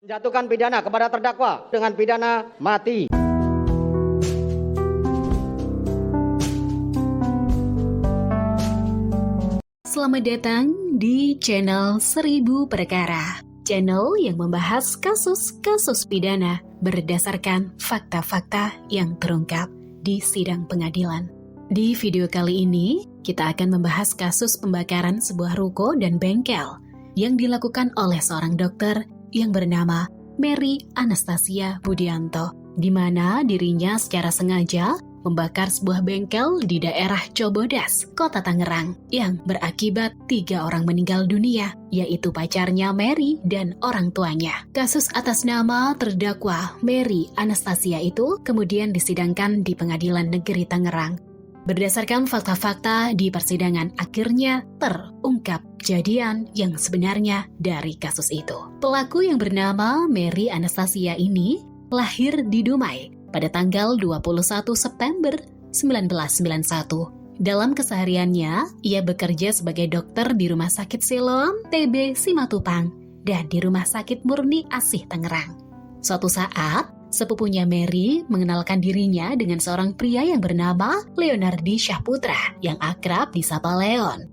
Menjatuhkan pidana kepada terdakwa dengan pidana mati. Selamat datang di channel 1000 Perkara, channel yang membahas kasus-kasus pidana berdasarkan fakta-fakta yang terungkap di sidang pengadilan. Di video kali ini, kita akan membahas kasus pembakaran sebuah ruko dan bengkel yang dilakukan oleh seorang dokter yang bernama Mary Anastasia Budianto, di mana dirinya secara sengaja membakar sebuah bengkel di daerah Cobodas, Kota Tangerang, yang berakibat 3 orang meninggal dunia, yaitu pacarnya Mary dan orang tuanya. Kasus atas nama terdakwa Mary Anastasia itu kemudian disidangkan di Pengadilan Negeri Tangerang. Berdasarkan fakta-fakta di persidangan, akhirnya terungkap kejadian yang sebenarnya dari kasus itu. Pelaku yang bernama Mary Anastasia ini lahir di Dumai pada tanggal 21 September 1991. Dalam kesehariannya, ia bekerja sebagai dokter di Rumah Sakit Siloam TB Simatupang dan di Rumah Sakit Murni Asih Tangerang. Suatu saat, sepupunya Mary mengenalkan dirinya dengan seorang pria yang bernama Leonardi Syahputra yang akrab disapa Leon.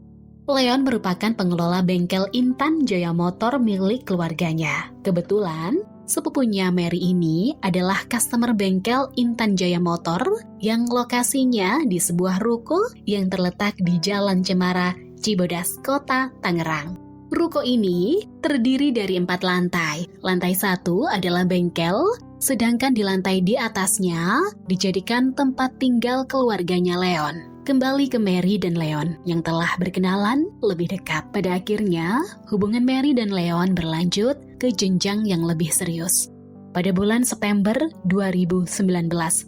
Leon merupakan pengelola bengkel Intan Jaya Motor milik keluarganya. Kebetulan, sepupunya Mary ini adalah customer bengkel Intan Jaya Motor yang lokasinya di sebuah ruko yang terletak di Jalan Cemara, Cibodas, Kota Tangerang. Ruko ini terdiri dari 4 lantai. Lantai 1 adalah bengkel, sedangkan di lantai di atasnya dijadikan tempat tinggal keluarganya Leon. Kembali ke Mary dan Leon yang telah berkenalan lebih dekat. Pada akhirnya, hubungan Mary dan Leon berlanjut ke jenjang yang lebih serius. Pada bulan September 2019,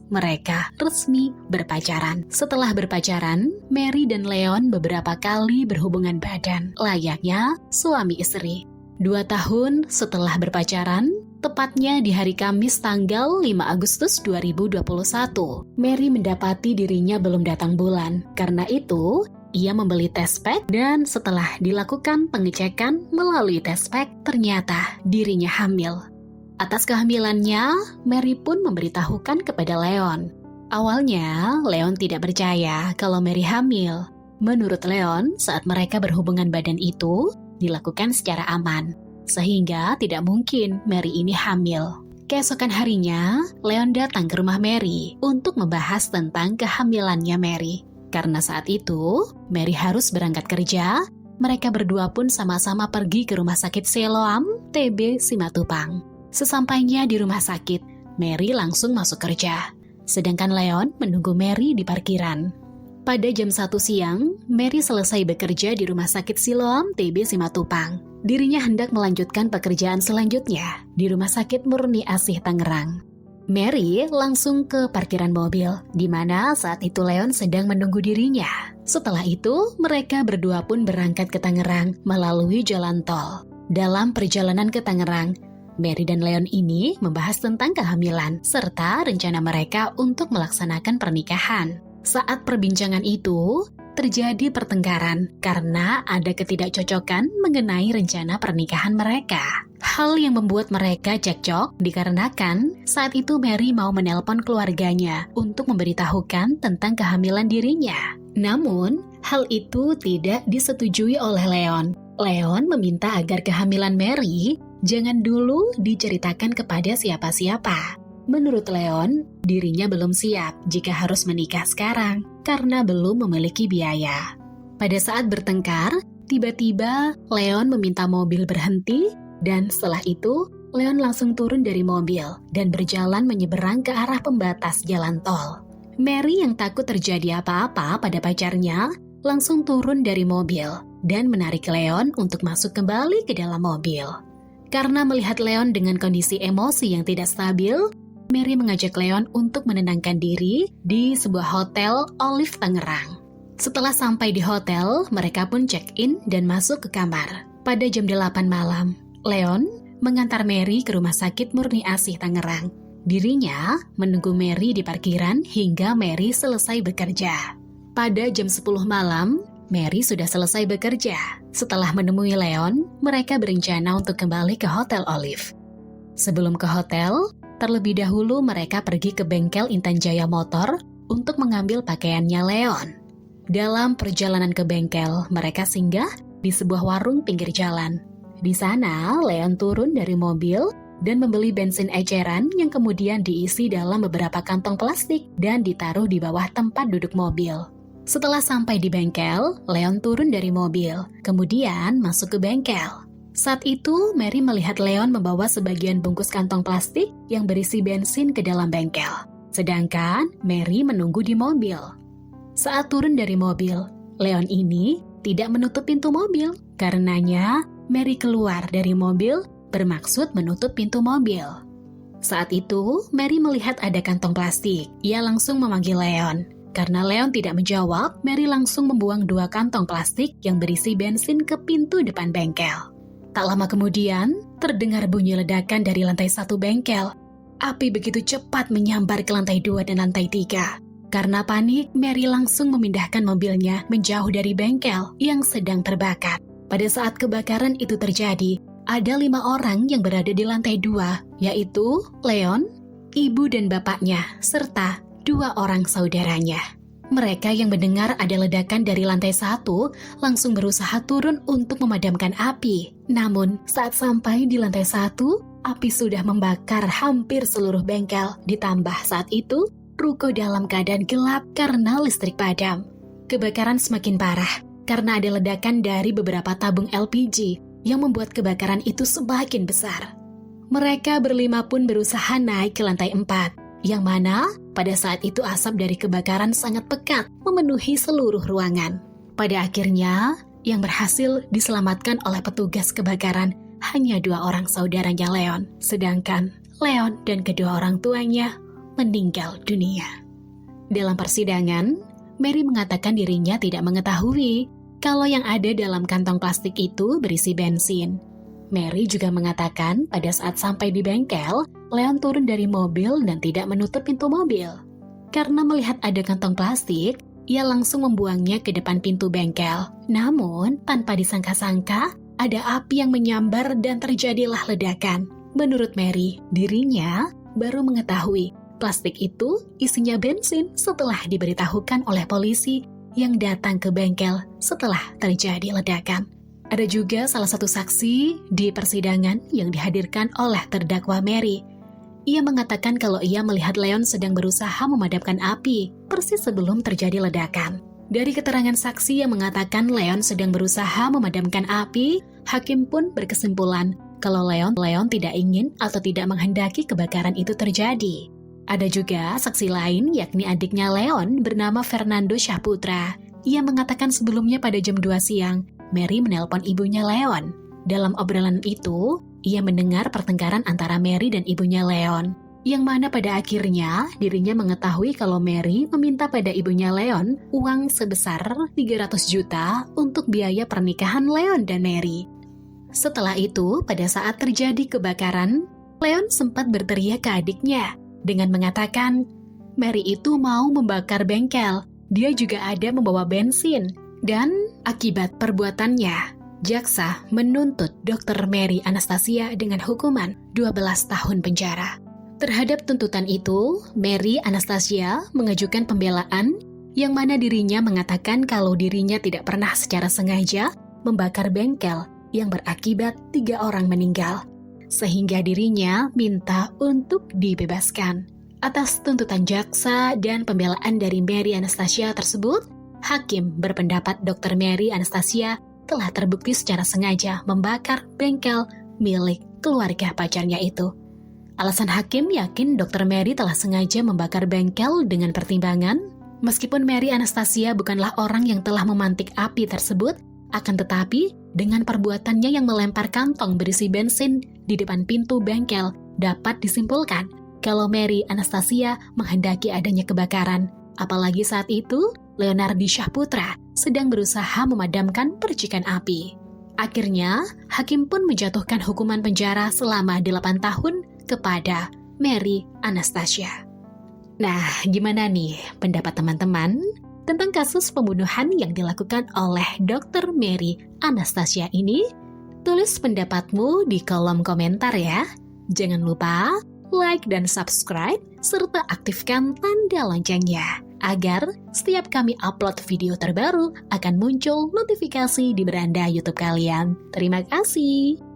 mereka resmi berpacaran. Setelah berpacaran, Mary dan Leon beberapa kali berhubungan badan, layaknya suami istri. 2 tahun setelah berpacaran, tepatnya di hari Kamis tanggal 5 Agustus 2021, Mary mendapati dirinya belum datang bulan. Karena itu, ia membeli test pack dan setelah dilakukan pengecekan melalui test pack, ternyata dirinya hamil. Atas kehamilannya, Mary pun memberitahukan kepada Leon. Awalnya, Leon tidak percaya kalau Mary hamil. Menurut Leon, saat mereka berhubungan badan itu dilakukan secara aman, sehingga tidak mungkin Mary ini hamil. Keesokan harinya, Leon datang ke rumah Mary untuk membahas tentang kehamilannya Mary. Karena saat itu, Mary harus berangkat kerja, mereka berdua pun sama-sama pergi ke Rumah Sakit Siloam TB Simatupang. Sesampainya di rumah sakit, Mary langsung masuk kerja, sedangkan Leon menunggu Mary di parkiran. Pada jam 1 siang, Mary selesai bekerja di Rumah Sakit Siloam TB Simatupang. Dirinya hendak melanjutkan pekerjaan selanjutnya di Rumah Sakit Murni Asih Tangerang. Mary langsung ke parkiran mobil, di mana saat itu Leon sedang menunggu dirinya. Setelah itu, mereka berdua pun berangkat ke Tangerang melalui jalan tol. Dalam perjalanan ke Tangerang, Mary dan Leon ini membahas tentang kehamilan serta rencana mereka untuk melaksanakan pernikahan. Saat perbincangan itu, terjadi pertengkaran karena ada ketidakcocokan mengenai rencana pernikahan mereka. Hal yang membuat mereka cekcok dikarenakan saat itu Mary mau menelpon keluarganya untuk memberitahukan tentang kehamilan dirinya. Namun, hal itu tidak disetujui oleh Leon. Leon meminta agar kehamilan Mary jangan dulu diceritakan kepada siapa-siapa. Menurut Leon, dirinya belum siap jika harus menikah sekarang karena belum memiliki biaya. Pada saat bertengkar, tiba-tiba Leon meminta mobil berhenti dan setelah itu Leon langsung turun dari mobil dan berjalan menyeberang ke arah pembatas jalan tol. Mary yang takut terjadi apa-apa pada pacarnya langsung turun dari mobil dan menarik Leon untuk masuk kembali ke dalam mobil. Karena melihat Leon dengan kondisi emosi yang tidak stabil, Mary mengajak Leon untuk menenangkan diri di sebuah hotel Olive Tangerang. Setelah sampai di hotel, mereka pun check-in dan masuk ke kamar. Pada jam 8 malam, Leon mengantar Mary ke Rumah Sakit Murni Asih Tangerang. Dirinya menunggu Mary di parkiran hingga Mary selesai bekerja. Pada jam 10 malam, Mary sudah selesai bekerja. Setelah menemui Leon, mereka berencana untuk kembali ke Hotel Olive. Sebelum ke hotel, terlebih dahulu mereka pergi ke bengkel Intan Jaya Motor untuk mengambil pakaiannya Leon. Dalam perjalanan ke bengkel, mereka singgah di sebuah warung pinggir jalan. Di sana, Leon turun dari mobil dan membeli bensin eceran yang kemudian diisi dalam beberapa kantong plastik dan ditaruh di bawah tempat duduk mobil. Setelah sampai di bengkel, Leon turun dari mobil, kemudian masuk ke bengkel. Saat itu, Mary melihat Leon membawa sebagian bungkus kantong plastik yang berisi bensin ke dalam bengkel. Sedangkan Mary menunggu di mobil. Saat turun dari mobil, Leon ini tidak menutup pintu mobil. Karenanya, Mary keluar dari mobil bermaksud menutup pintu mobil. Saat itu, Mary melihat ada kantong plastik. Ia langsung memanggil Leon. Karena Leon tidak menjawab, Mary langsung membuang 2 kantong plastik yang berisi bensin ke pintu depan bengkel. Tak lama kemudian, terdengar bunyi ledakan dari lantai 1 bengkel. Api begitu cepat menyambar ke lantai 2 dan lantai 3. Karena panik, Mary langsung memindahkan mobilnya menjauh dari bengkel yang sedang terbakar. Pada saat kebakaran itu terjadi, ada 5 orang yang berada di lantai 2, yaitu Leon, ibu dan bapaknya, serta 2 orang saudaranya. Mereka yang mendengar ada ledakan dari lantai 1 langsung berusaha turun untuk memadamkan api. Namun, saat sampai di lantai 1, api sudah membakar hampir seluruh bengkel. Ditambah saat itu, ruko dalam keadaan gelap karena listrik padam. Kebakaran semakin parah karena ada ledakan dari beberapa tabung LPG yang membuat kebakaran itu semakin besar. Mereka berlima pun berusaha naik ke lantai 4, yang mana pada saat itu asap dari kebakaran sangat pekat memenuhi seluruh ruangan. Pada akhirnya, yang berhasil diselamatkan oleh petugas kebakaran hanya 2 orang saudaranya Leon, sedangkan Leon dan kedua orang tuanya meninggal dunia. Dalam persidangan, Mary mengatakan dirinya tidak mengetahui kalau yang ada dalam kantong plastik itu berisi bensin. Mary juga mengatakan pada saat sampai di bengkel, Leon turun dari mobil dan tidak menutup pintu mobil. Karena melihat ada kantong plastik, ia langsung membuangnya ke depan pintu bengkel. Namun, tanpa disangka-sangka, ada api yang menyambar dan terjadilah ledakan. Menurut Mary, dirinya baru mengetahui plastik itu isinya bensin setelah diberitahukan oleh polisi yang datang ke bengkel setelah terjadi ledakan. Ada juga salah satu saksi di persidangan yang dihadirkan oleh terdakwa Mary. Ia mengatakan kalau ia melihat Leon sedang berusaha memadamkan api persis sebelum terjadi ledakan. Dari keterangan saksi yang mengatakan Leon sedang berusaha memadamkan api, hakim pun berkesimpulan kalau Leon tidak ingin atau tidak menghendaki kebakaran itu terjadi. Ada juga saksi lain yakni adiknya Leon bernama Fernando Syahputra. Ia mengatakan sebelumnya pada jam 2 siang, Mary menelpon ibunya Leon. Dalam obrolan itu, ia mendengar pertengkaran antara Mary dan ibunya Leon, yang mana pada akhirnya dirinya mengetahui kalau Mary meminta pada ibunya Leon uang sebesar 300 juta untuk biaya pernikahan Leon dan Mary. Setelah itu, pada saat terjadi kebakaran, Leon sempat berteriak ke adiknya dengan mengatakan, Mary itu mau membakar bengkel, dia juga ada membawa bensin, dan akibat perbuatannya, jaksa menuntut Dr. Mary Anastasia dengan hukuman 12 tahun penjara. Terhadap tuntutan itu, Mary Anastasia mengajukan pembelaan yang mana dirinya mengatakan kalau dirinya tidak pernah secara sengaja membakar bengkel yang berakibat 3 orang meninggal, sehingga dirinya minta untuk dibebaskan. Atas tuntutan jaksa dan pembelaan dari Mary Anastasia tersebut, hakim berpendapat Dr. Mary Anastasia telah terbukti secara sengaja membakar bengkel milik keluarga pacarnya itu. Alasan hakim yakin Dr. Mary telah sengaja membakar bengkel dengan pertimbangan, meskipun Mary Anastasia bukanlah orang yang telah memantik api tersebut, akan tetapi dengan perbuatannya yang melempar kantong berisi bensin di depan pintu bengkel dapat disimpulkan kalau Mary Anastasia menghendaki adanya kebakaran. Apalagi saat itu, Leonardi Syahputra sedang berusaha memadamkan percikan api. Akhirnya, hakim pun menjatuhkan hukuman penjara selama 8 tahun kepada Mary Anastasia. Nah, gimana nih pendapat teman-teman tentang kasus pembunuhan yang dilakukan oleh Dr. Mary Anastasia ini? Tulis pendapatmu di kolom komentar ya. Jangan lupa like dan subscribe, serta aktifkan tanda loncengnya, agar setiap kami upload video terbaru akan muncul notifikasi di beranda YouTube kalian. Terima kasih.